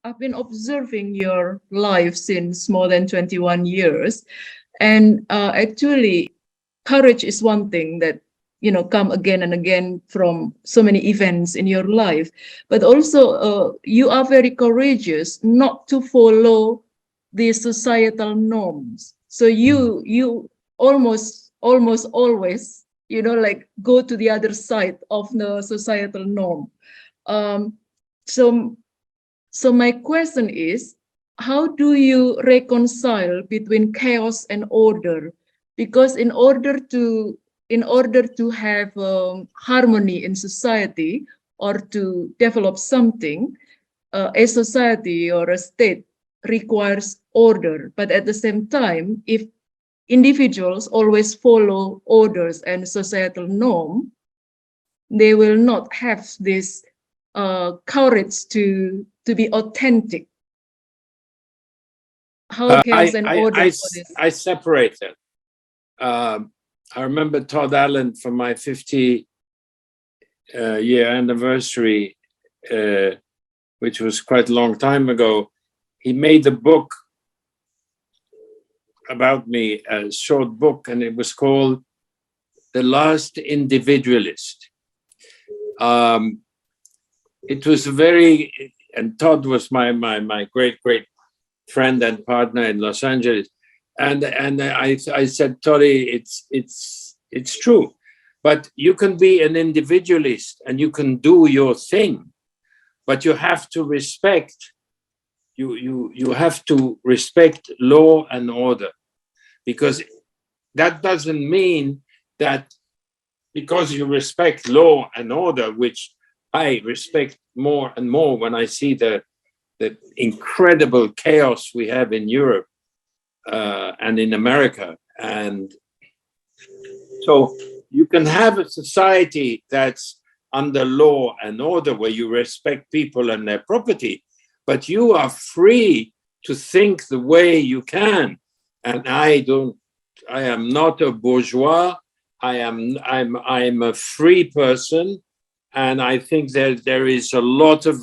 I've been observing your life since more than 21 years. And actually, courage is one thing that, come again and again from so many events in your life. But also, you are very courageous not to follow the societal norms. So you almost always, like go to the other side of the societal norm. Um, so so my question is, how do you reconcile between chaos and order? Because in order to have harmony in society or to develop something, a society or a state requires order. But at the same time, if individuals always follow orders and societal norm, they will not have this courage to be authentic. How chaos and order for this? I separate it. I remember Todd Allen for my 50-year anniversary, which was quite a long time ago. He made a book about me, a short book, and it was called The Last Individualist. It was and Todd was my great friend and partner in Los Angeles, and I said, Toddy, it's true, but you can be an individualist and you can do your thing, but you have to respect you have to respect law and order, because that doesn't mean that because you respect law and order, which I respect more and more when I see the incredible chaos we have in Europe and in America. And so you can have a society that's under law and order where you respect people and their property, but you are free to think the way you can. And I am not a bourgeois. I'm a free person. And I think that there is a lot of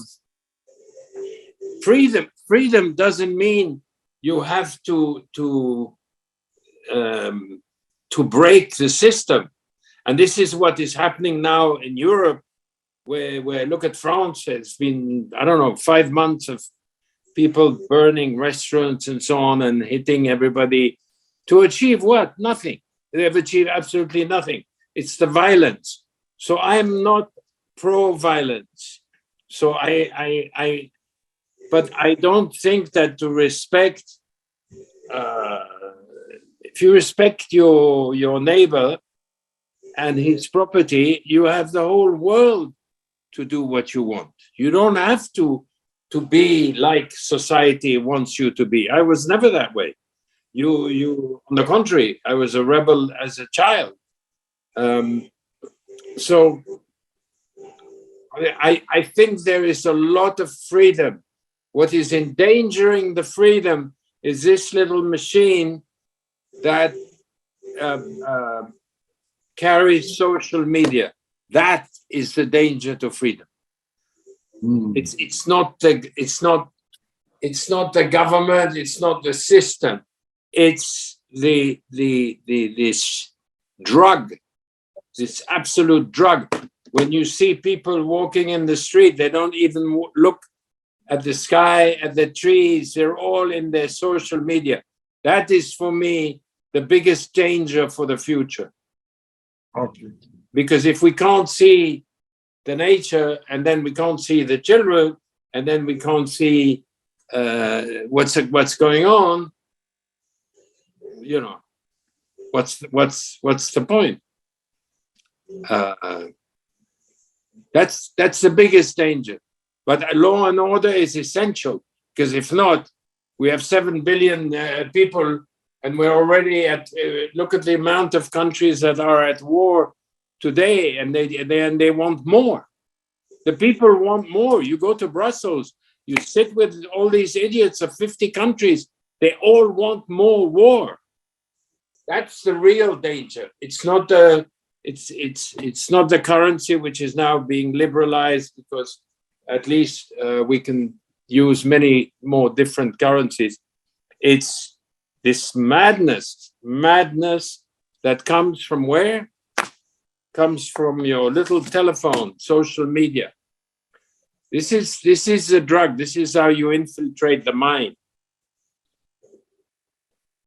freedom. Freedom doesn't mean you have to break the system. And this is what is happening now in Europe, where look at France. It's been, 5 months of people burning restaurants and so on and hitting everybody to achieve what? Nothing. They have achieved absolutely nothing. It's the violence. So I'm not pro-violence. So but I don't think that to respect, if you respect your neighbor and his property, you have the whole world to do what you want. You don't have to be like society wants you to be. I was never that way. You on the contrary, I was a rebel as a child. So I think there is a lot of freedom. What is endangering the freedom is this little machine that carries social media. That is the danger to freedom. It's not the government. It's not the system. It's this drug, this absolute drug. When you see people walking in the street, they don't even look at the sky, at the trees. They're all in their social media. That is, for me, the biggest danger for the future. Okay. Because if we can't see the nature, and then we can't see the children, and then we can't see what's going on, what's the point? That's the biggest danger. But law and order is essential, because if not, we have 7 billion people, and we're already at look at the amount of countries that are at war today, and they want more. The people want more. You go to Brussels, you sit with all these idiots of 50 countries. They all want more war. That's the real danger. It's not the not the currency, which is now being liberalized, because at least we can use many more different currencies. It's this madness that comes from where? Comes from your little telephone, social media. This is a drug. This is how you infiltrate the mind.